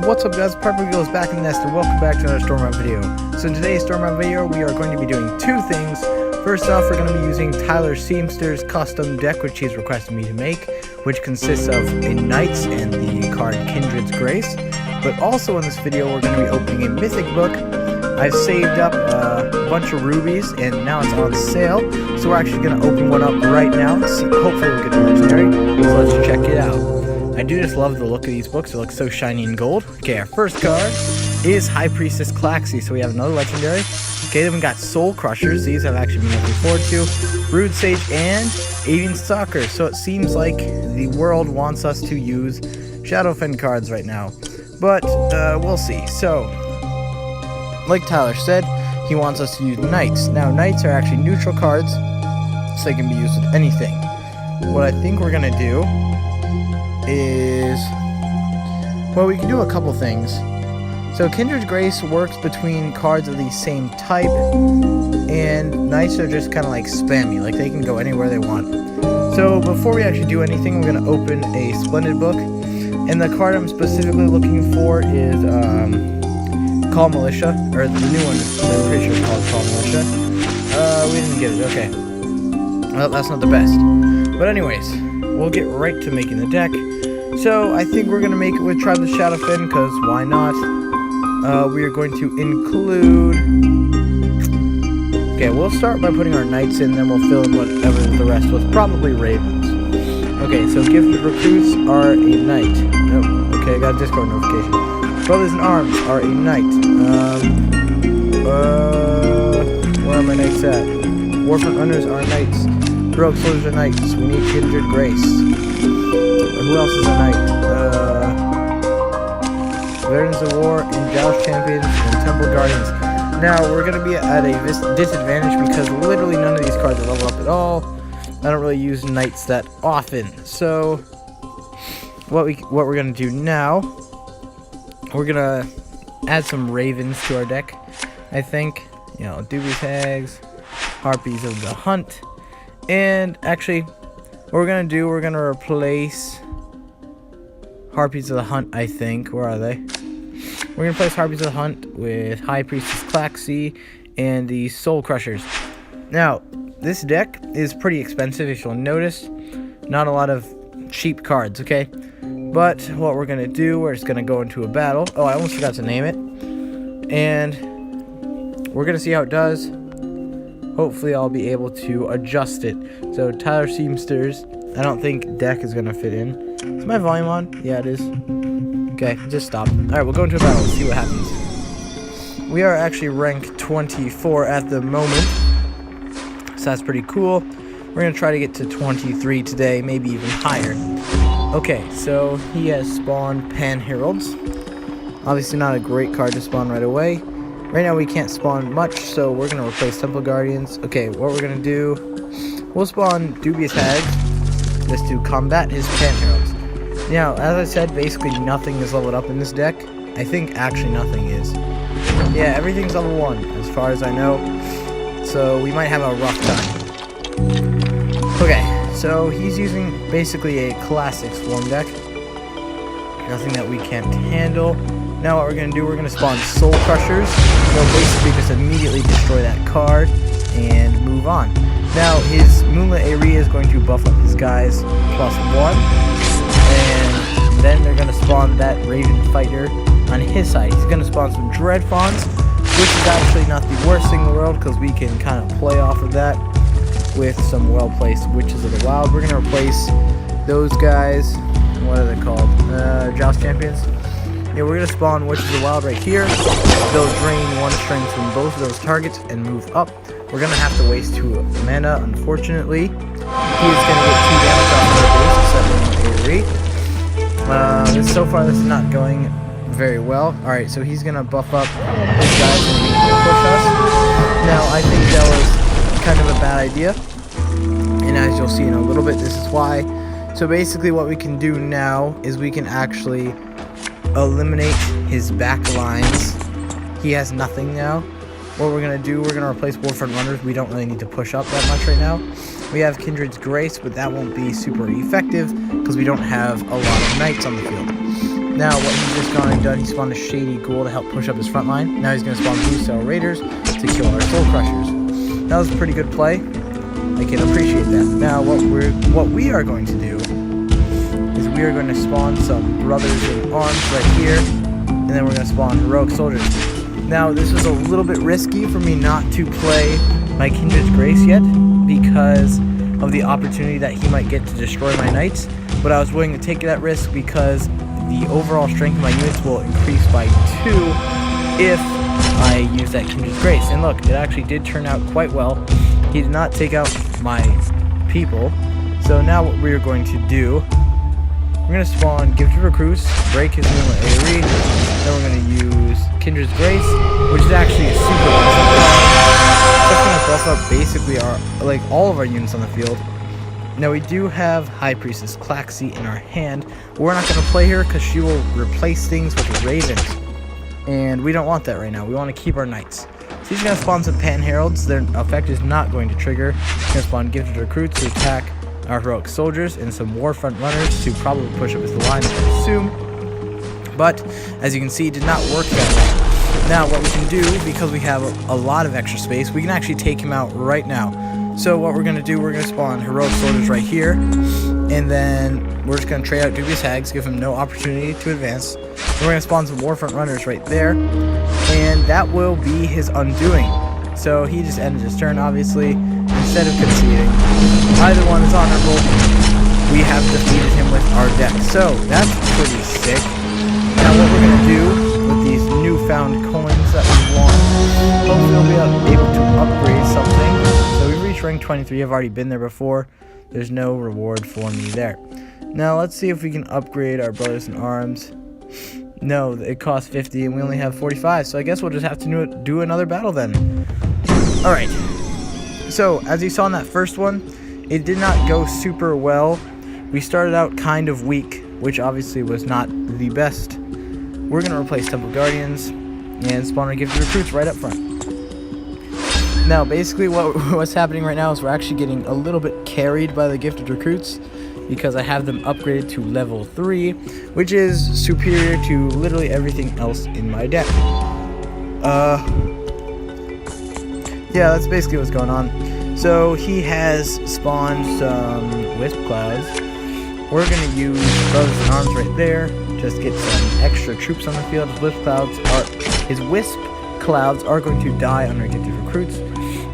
What's up guys, Pepper goes back in the nest and welcome back to another Stormrun video. So in today's Stormrun video we are going to be doing two things. First off, we're going to be using Tyler Seamster's custom deck which he's requested me to make, which consists of a Knights and the card Kindred's Grace. But also in this video we're going to be opening a mythic book. I've saved up a bunch of rubies and now it's on sale, so we're actually going to open one up right now. See, hopefully we'll get a legendary, so let's check it out. I do just love the look of these books. They look so shiny and gold. Okay, our first card is High Priestess Claxi. So we have another legendary. Okay, then we got Soul Crushers. These I've actually been looking forward to. Brood Sage and Avian Stalker. So it seems like the world wants us to use Shadowfen cards right now. But we'll see. So, like Tyler said, he wants us to use Knights. Now, Knights are actually neutral cards, so they can be used with anything. What I think we're going to do is, well, we can do a couple things. So Kindred's Grace works between cards of the same type, and Knights are just kind of like spammy, like they can go anywhere they want. So before we actually do anything, we're going to open a Splendid book, and the card I'm specifically looking for is Call Militia, or the new one I'm pretty sure is called Call Militia. We didn't get it, okay. Well, that's not the best. But anyways, we'll get right to making the deck. So I think we're going to make it with Tribe of Shadowfen, because why not? We are going to include... Okay, we'll start by putting our Knights in, then we'll fill in whatever the rest was. Probably Ravens. Okay, so Gifted Recruits are a Knight. Nope. Okay, I got a Discord notification. Brothers in Arms are a Knight. Where are my Knights at? Warfront Runners are Knights. Rogue Soldiers are Knights. We need Kindred Grace. Who else is a Knight? Veterans of War, and Joust Champions, and Temple Guardians. Now, we're going to be at a disadvantage because literally none of these cards are leveled up at all. I don't really use Knights that often. So, what we're going to do now, we're going to add some Ravens to our deck, I think. You know, Doobie Tags, Harpies of the Hunt. And actually, what we're going to do, we're going to replace Harpies of the Hunt, I think. Where are they? We're going to replace Harpies of the Hunt with High Priestess Claxi and the Soul Crushers. Now, this deck is pretty expensive, if you'll notice. Not a lot of cheap cards, okay? But what we're going to do, we're just going to go into a battle. Oh, I almost forgot to name it. And we're going to see how it does. Hopefully I'll be able to adjust it. So Tyler Seamster's, I don't think deck is going to fit in. Is my volume on? Yeah, it is. Okay, just stop. Alright, we'll go into a battle and see what happens. We are actually rank 24 at the moment. So that's pretty cool. We're going to try to get to 23 today, maybe even higher. Okay, so he has spawned Pan Heralds. Obviously not a great card to spawn right away. Right now we can't spawn much, so we're going to replace Temple Guardians. Okay, what we're going to do, we'll spawn Dubious Hags just to combat his Pan Heralds. Now, as I said, basically nothing is leveled up in this deck. I think actually nothing is. Yeah, everything's level 1 as far as I know, so we might have a rough time. Okay, so he's using basically a classic Swarm deck. Nothing that we can't handle. Now what we're going to do, we're going to spawn Soul Crushers. They'll basically just immediately destroy that card and move on. Now his Moonlit Area is going to buff up his guys +1. And then they're going to spawn that Raven Fighter on his side. He's going to spawn some Dread Fawns, which is actually not the worst thing in the world because we can kind of play off of that with some well-placed Witches of the Wild. We're going to replace those guys. What are they called? Joust Champions. Yeah, we're going to spawn Witches of the Wild right here. They'll drain 1 strength from both of those targets and move up. We're going to have to waste 2 mana, unfortunately. He is going to get 2 damage off of the base, 7 so far this is not going very well. Alright, so he's going to buff up his guys and push us. Now, I think that was kind of a bad idea. And as you'll see in a little bit, this is why. So basically what we can do now is we can actually eliminate his back lines. He has nothing now. What we're going to do, we're going to replace Warfront Runners. We don't really need to push up that much right now. We have Kindred's Grace, but that won't be super effective because we don't have a lot of Knights on the field. Now, what he's just gone and done, he spawned a Shady Ghoul to help push up his front line. Now he's going to spawn Blue Cell Raiders to kill our Soul Crushers. That was a pretty good play. I can appreciate that. Now, what we are going to do is we are going to spawn some Brothers in Arms right here, and then we're going to spawn Heroic Soldiers. Now, this was a little bit risky for me not to play my Kindred's Grace yet because of the opportunity that he might get to destroy my Knights, but I was willing to take that risk because the overall strength of my units will increase by 2 if I use that Kindred's Grace. And look, it actually did turn out quite well. He did not take out my people. So now what we're going to do, we're going to spawn Gifted Recruits, break his moon with AoE, then we're going to use Kindred's Grace, which is actually a super awesome. That's going to buff up basically all of our units on the field. Now we do have High Priestess Claxi in our hand. We're not going to play her because she will replace things with Ravens. And we don't want that right now. We want to keep our Knights. So he's going to spawn some Pan Heralds. Their effect is not going to trigger. He's going to spawn Gifted Recruits to attack our Heroic Soldiers and some War Front Runners to probably push up his line, I assume. But as you can see, it did not work that way. Now what we can do, because we have a lot of extra space, we can actually take him out right now. So what we're going to do, we're going to spawn Heroic Soldiers right here, and then we're just going to trade out Dubious Hags, give him no opportunity to advance. Then we're going to spawn some Warfront Runners right there, and that will be his undoing. So he just ended his turn, obviously, instead of conceding. Either one is honorable. We have defeated him with our deck, so that's pretty sick. Now what we're going to do with these newfound coins that we won, hopefully we'll be able to upgrade something. So we've reached rank 23, I've already been there before. There's no reward for me there. Now let's see if we can upgrade our Brothers in Arms. No, it costs 50 and we only have 45, so I guess we'll just have to do another battle then. Alright, so as you saw in that first one, it did not go super well. We started out kind of weak, which obviously was not the best. We're going to replace Temple Guardians and spawn our Gifted Recruits right up front. Now, basically what's happening right now is we're actually getting a little bit carried by the Gifted Recruits because I have them upgraded to level 3, which is superior to literally everything else in my deck. Yeah, that's basically what's going on. So he has spawned some Wisp Clouds. We're going to use Brothers in Arms right there, just get some extra troops on the field. His Wisp Clouds are going to die on our Gifted Recruits.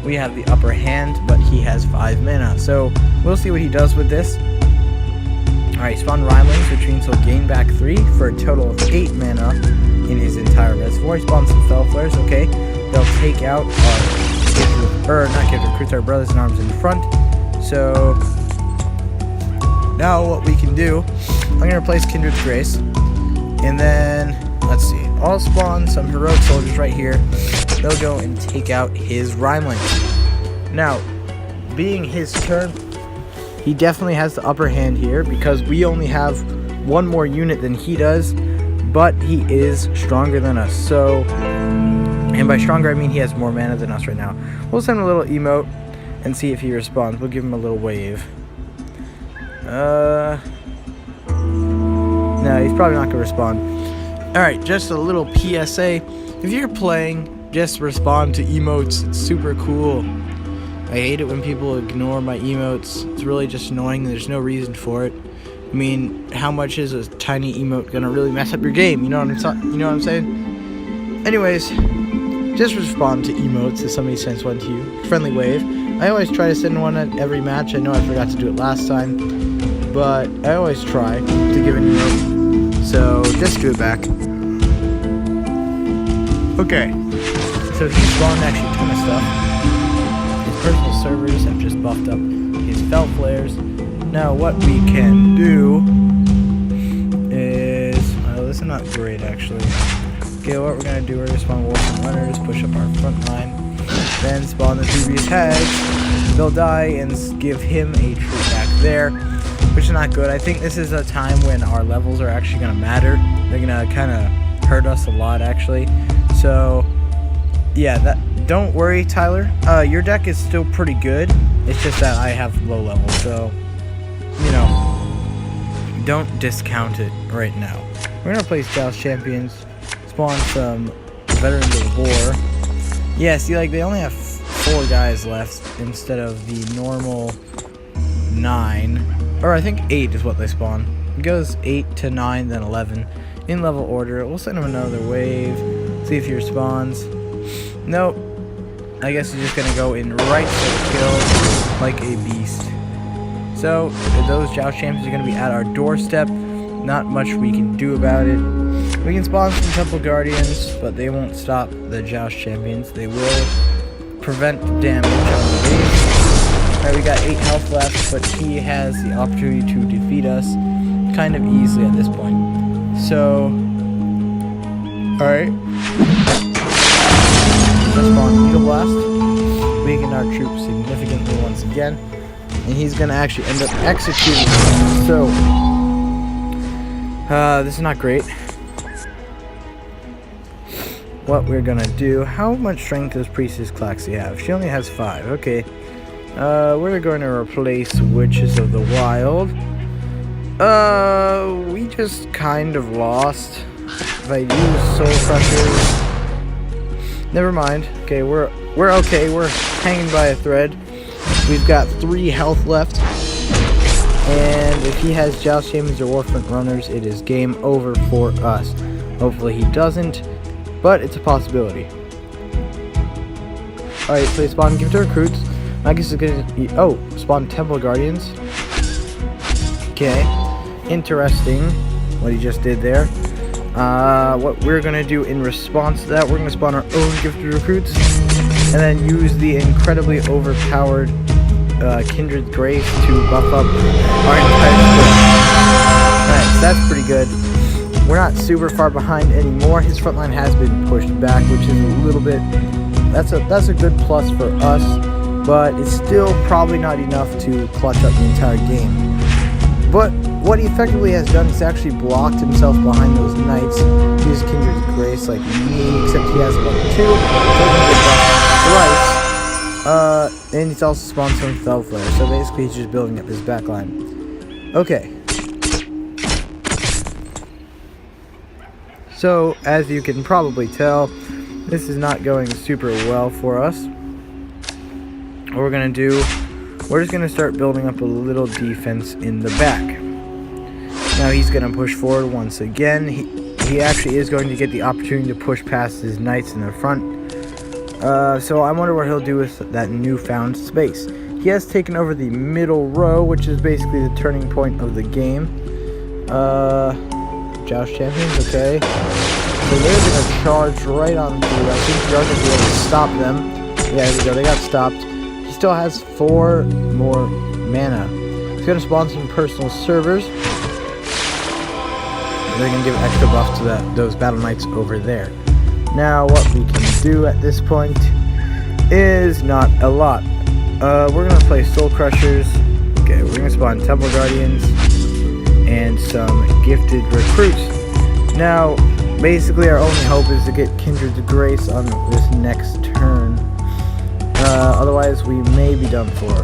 We have the upper hand, but he has 5 mana, so we'll see what he does with this. Alright, spawn Rhymelings, which means he'll gain back 3 for a total of 8 mana in his entire reservoir. He spawns some Fell Flares, okay. They'll take out our Brothers in Arms in front. So now what we can do, I'm going to replace Kindred's Grace, and then, let's see, I'll spawn some Heroic Soldiers right here. They'll go and take out his Rhymelings. Now, being his turn, he definitely has the upper hand here because we only have one more unit than he does, but he is stronger than us. So, and by stronger I mean he has more mana than us right now. We'll send him a little emote and see if he responds. We'll give him a little wave. No, he's probably not going to respond. Alright, just a little PSA. If you're playing, just respond to emotes. It's super cool. I hate it when people ignore my emotes. It's really just annoying. There's no reason for it. I mean, how much is a tiny emote gonna really mess up your game? You know what I'm saying? Anyways, just respond to emotes if somebody sends one to you. Friendly wave. I always try to send one at every match. I know I forgot to do it last time, but I always try to give an emote. So just do it back. Okay. So he spawned actually a ton of stuff. His personal servers have just buffed up his Fell Flares. Now what we can do is, well, this is not great actually. Okay, what we're gonna do, we're gonna spawn Wolfen Runners, push up our front line, then spawn the Dubious Hags. They'll die and give him a troop back there, which is not good. I think this is a time when our levels are actually gonna matter. They're gonna kind of hurt us a lot actually. So yeah, don't worry, Tyler. Your deck is still pretty good. It's just that I have low levels, so you know. don't discount it right now. We're gonna play Joust Champions, spawn some Veterans of War. Yeah, see, like, they only have 4 guys left instead of the normal 9. Or I think 8 is what they spawn. It goes 8 to 9, then 11. In level order. We'll send him another wave. See if he responds. Nope. I guess he's just gonna go in right for the kill like a beast. So, those Joust Champions are gonna be at our doorstep. Not much we can do about it. We can spawn some Temple Guardians, but they won't stop the Joust Champions. They will prevent damage on the base. Alright, we got 8 health left, but he has the opportunity to defeat us kind of easily at this point. So, alright. Let's spawn Needle Blast. Weaken our troops significantly once again. And he's gonna actually end up executing them. So, this is not great. What we're gonna do, how much strength does Priestess Klaxi have? She only has 5, okay. We're going to replace Witches of the Wild. We just kind of lost. If I use Soul Crushers, never mind. Okay, we're okay. We're hanging by a thread. We've got 3 health left, and if he has Joust Champions or Warfront Runners, it is game over for us. Hopefully he doesn't, but it's a possibility. All right, so they spawn Gifted Recruits. I guess it's gonna spawn Temple Guardians. Okay, interesting what he just did there. What we're gonna do in response to that, we're gonna spawn our own Gifted Recruits, and then use the incredibly overpowered Kindred Grace to buff up our entire squad. Alright, so that's pretty good. We're not super far behind anymore. His front line has been pushed back, which is a little bit. That's a good plus for us. But it's still probably not enough to clutch up the entire game. But what he effectively has done is actually blocked himself behind those knights. He used Kindred's Grace like me, except he has level 2. Twice. And he's also spawned some Felflare. So basically he's just building up his backline. Okay. So, as you can probably tell, this is not going super well for us. What we're gonna do, we're just gonna start building up a little defense in the back. Now he's gonna push forward once again. He actually is going to get the opportunity to push past his knights in the front. So I wonder what he'll do with that newfound space. He has taken over the middle row, which is basically the turning point of the game. Joust Champions, okay. So they're gonna charge right on through. I think we are gonna be able to stop them. Yeah, there we go, they got stopped. Still has 4 more mana. He's gonna spawn some personal servers. They're gonna give extra buff to those battle knights over there. Now, what we can do at this point is not a lot. We're gonna play Soul Crushers. Okay, we're gonna spawn Temple Guardians and some Gifted Recruits. Now, basically, our only hope is to get Kindred's Grace on this next turn. Otherwise we may be done for.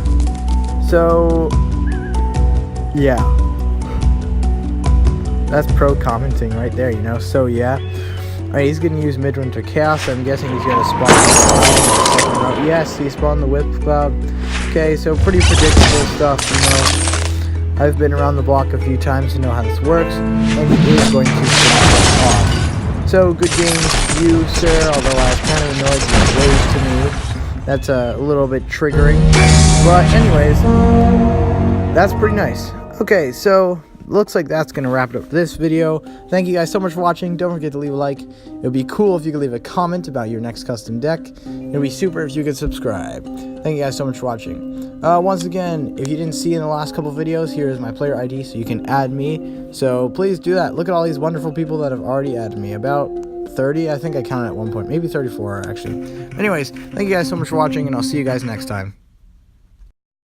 So, yeah. That's pro commenting right there, you know, so yeah. Alright, he's gonna use Midwinter Chaos. I'm guessing he's gonna spawn. Yes, he spawned the Whip Cloud. Okay, so pretty predictable stuff, you know. I've been around the block a few times to know how this works, and he is going to finish it off. So, good game to you, sir, although I was kind of annoyed with the waves to me. That's a little bit triggering. But anyways, that's pretty nice. Okay, so looks like that's going to wrap it up for this video. Thank you guys so much for watching. Don't forget to leave a like. It would be cool if you could leave a comment about your next custom deck. It would be super if you could subscribe. Thank you guys so much for watching. Once again, if you didn't see in the last couple videos, here is my player ID so you can add me. So please do that. Look at all these wonderful people that have already added me. About 30, I think I counted at one point. Maybe 34, actually. Anyways, thank you guys so much for watching, and I'll see you guys next time.